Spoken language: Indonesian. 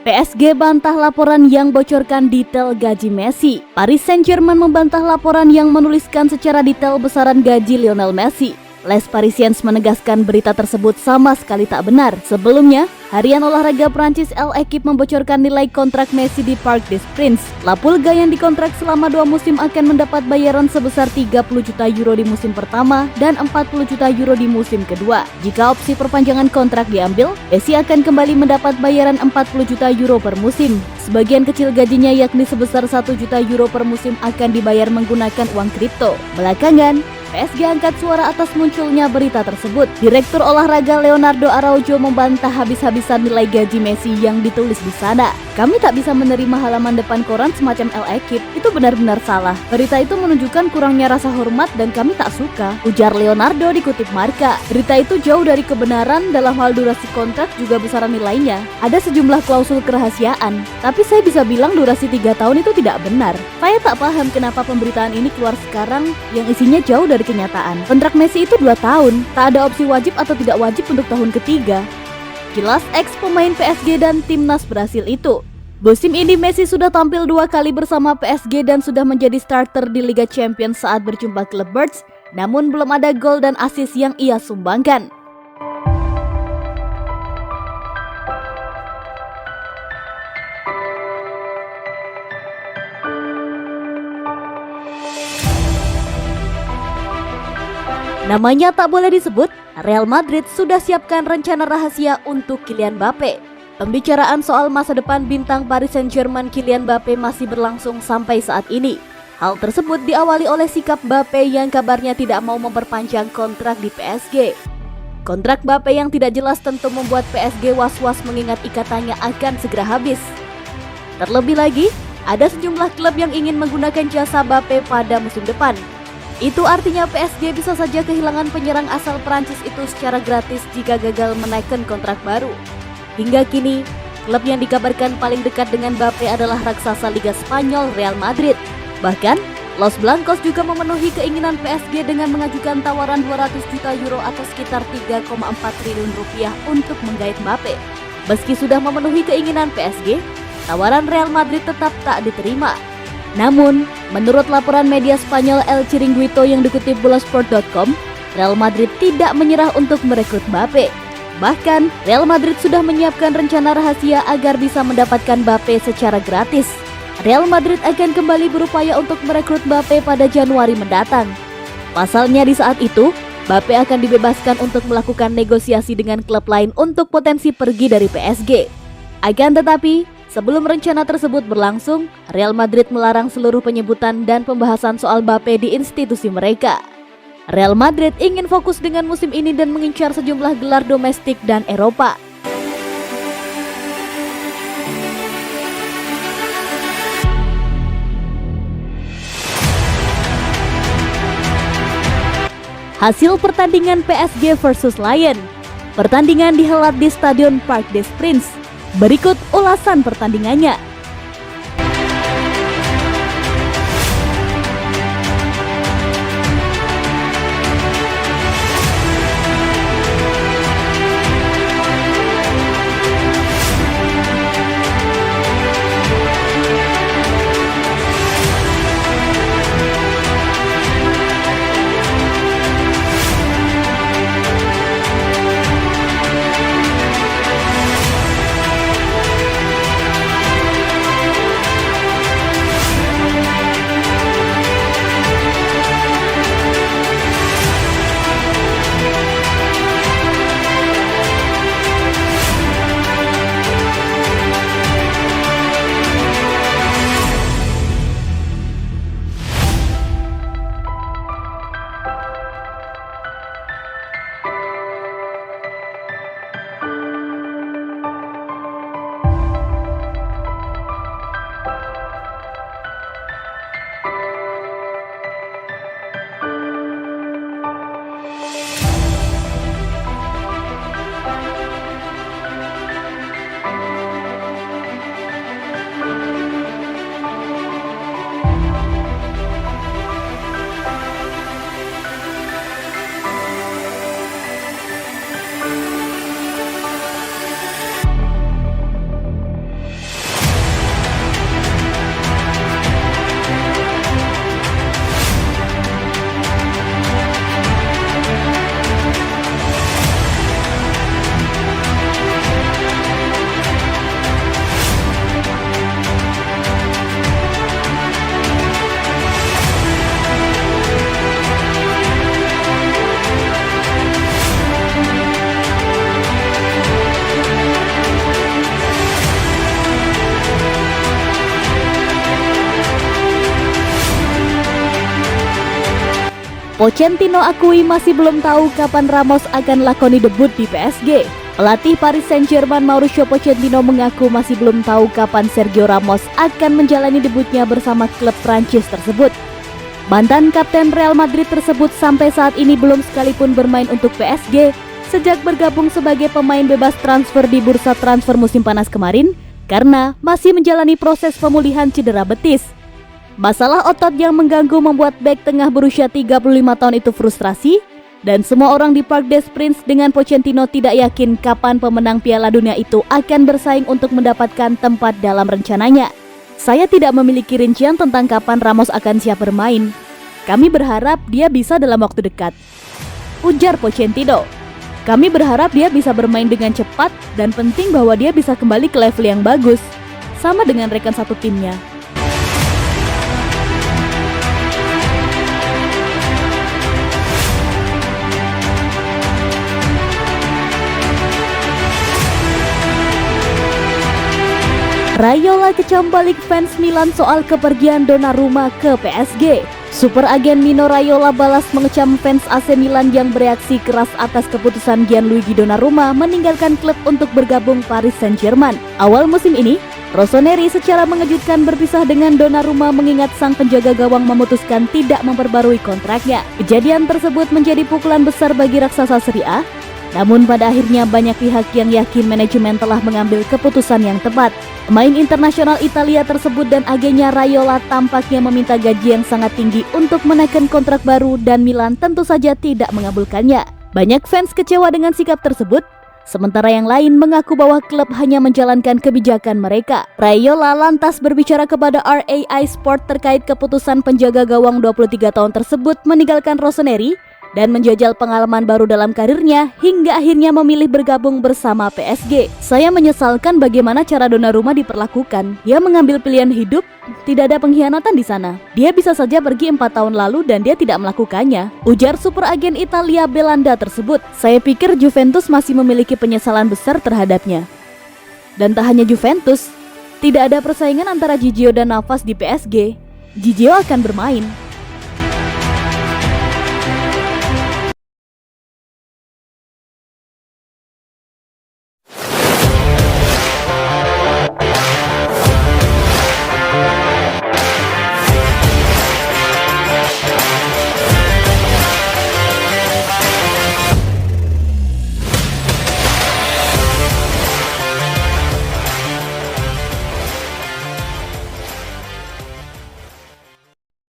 PSG bantah laporan yang bocorkan detail gaji Messi. Paris Saint-Germain membantah laporan yang menuliskan secara detail besaran gaji Lionel Messi. Les Parisiens menegaskan berita tersebut sama sekali tak benar. Sebelumnya, harian olahraga Prancis L'Equipe membocorkan nilai kontrak Messi di Parc des Princes. La Pulga yang dikontrak selama 2 musim akan mendapat bayaran sebesar 30 juta euro di musim pertama dan 40 juta euro di musim kedua. Jika opsi perpanjangan kontrak diambil, Messi akan kembali mendapat bayaran 40 juta euro per musim. Sebagian kecil gajinya yakni sebesar 1 juta euro per musim akan dibayar menggunakan uang kripto. Belakangan, PSG angkat suara atas munculnya berita tersebut. Direktur olahraga Leonardo Araujo membantah habis-habisan nilai gaji Messi yang ditulis di sana. Kami tak bisa menerima halaman depan koran semacam L'Equipe, itu benar-benar salah. Berita itu menunjukkan kurangnya rasa hormat dan kami tak suka, ujar Leonardo dikutip Marca. Berita itu jauh dari kebenaran dalam hal durasi kontrak juga besaran nilainya. Ada sejumlah klausul kerahasiaan, tapi saya bisa bilang durasi 3 tahun itu tidak benar. Saya tak paham kenapa pemberitaan ini keluar sekarang yang isinya jauh dari kenyataan. Kontrak Messi itu 2 tahun, tak ada opsi wajib atau tidak wajib untuk tahun ketiga. Jelas ex pemain PSG dan timnas Brasil itu. Musim ini Messi sudah tampil 2 kali bersama PSG dan sudah menjadi starter di Liga Champions saat berjumpa klub Birds, namun belum ada gol dan assist yang ia sumbangkan. Namanya tak boleh disebut, Real Madrid sudah siapkan rencana rahasia untuk Kylian Mbappe. Pembicaraan soal masa depan bintang Paris Saint-Germain Kylian Mbappe masih berlangsung sampai saat ini. Hal tersebut diawali oleh sikap Mbappe yang kabarnya tidak mau memperpanjang kontrak di PSG. Kontrak Mbappe yang tidak jelas tentu membuat PSG was-was mengingat ikatannya akan segera habis. Terlebih lagi, ada sejumlah klub yang ingin menggunakan jasa Mbappe pada musim depan. Itu artinya PSG bisa saja kehilangan penyerang asal Prancis itu secara gratis jika gagal menaikkan kontrak baru. Hingga kini, klub yang dikabarkan paling dekat dengan Mbappe adalah raksasa Liga Spanyol Real Madrid. Bahkan, Los Blancos juga memenuhi keinginan PSG dengan mengajukan tawaran 200 juta euro atau sekitar 3,4 triliun rupiah untuk menggait Mbappe. Meski sudah memenuhi keinginan PSG, tawaran Real Madrid tetap tak diterima. Namun, menurut laporan media Spanyol El Chiringuito yang dikutip Bolasport.com, Real Madrid tidak menyerah untuk merekrut Mbappe. Bahkan, Real Madrid sudah menyiapkan rencana rahasia agar bisa mendapatkan Mbappe secara gratis. Real Madrid akan kembali berupaya untuk merekrut Mbappe pada Januari mendatang. Pasalnya di saat itu, Mbappe akan dibebaskan untuk melakukan negosiasi dengan klub lain untuk potensi pergi dari PSG. Akan tetapi, sebelum rencana tersebut berlangsung, Real Madrid melarang seluruh penyebutan dan pembahasan soal Mbappe di institusi mereka. Real Madrid ingin fokus dengan musim ini dan mengincar sejumlah gelar domestik dan Eropa. Hasil pertandingan PSG versus Lyon. Pertandingan dihelat di Stadion Parc des Princes. Berikut ulasan pertandingannya. Pochettino akui masih belum tahu kapan Ramos akan lakoni debut di PSG. Pelatih Paris Saint-Germain Mauricio Pochettino mengaku masih belum tahu kapan Sergio Ramos akan menjalani debutnya bersama klub Prancis tersebut. Mantan kapten Real Madrid tersebut sampai saat ini belum sekalipun bermain untuk PSG sejak bergabung sebagai pemain bebas transfer di bursa transfer musim panas kemarin karena masih menjalani proses pemulihan cedera betis. Masalah otot yang mengganggu membuat bek tengah berusia 35 tahun itu frustrasi, dan semua orang di Parc des Princes dengan Pochettino tidak yakin kapan pemenang Piala Dunia itu akan bersaing untuk mendapatkan tempat dalam rencananya. Saya tidak memiliki rincian tentang kapan Ramos akan siap bermain. Kami berharap dia bisa dalam waktu dekat, ujar Pochettino. Kami berharap dia bisa bermain dengan cepat dan penting bahwa dia bisa kembali ke level yang bagus, sama dengan rekan satu timnya. Raiola kecam balik fans Milan soal kepergian Donnarumma ke PSG. Super agen Mino Raiola balas mengecam fans AC Milan yang bereaksi keras atas keputusan Gianluigi Donnarumma meninggalkan klub untuk bergabung Paris Saint-Germain. Awal musim ini, Rossoneri secara mengejutkan berpisah dengan Donnarumma mengingat sang penjaga gawang memutuskan tidak memperbarui kontraknya. Kejadian tersebut menjadi pukulan besar bagi raksasa Serie A. Namun pada akhirnya banyak pihak yang yakin manajemen telah mengambil keputusan yang tepat. Pemain internasional Italia tersebut dan agennya Raiola tampaknya meminta gaji yang sangat tinggi untuk menaikkan kontrak baru dan Milan tentu saja tidak mengabulkannya. Banyak fans kecewa dengan sikap tersebut, sementara yang lain mengaku bahwa klub hanya menjalankan kebijakan mereka. Raiola lantas berbicara kepada RAI Sport terkait keputusan penjaga gawang 23 tahun tersebut meninggalkan Rossoneri dan menjajal pengalaman baru dalam karirnya hingga akhirnya memilih bergabung bersama PSG. Saya menyesalkan bagaimana cara Donnarumma diperlakukan. Dia mengambil pilihan hidup, tidak ada pengkhianatan di sana. Dia bisa saja pergi 4 tahun lalu dan dia tidak melakukannya, ujar super agen Italia Belanda tersebut. Saya pikir Juventus masih memiliki penyesalan besar terhadapnya. Dan tak hanya Juventus, tidak ada persaingan antara Gigio dan Navas di PSG. Gigio akan bermain.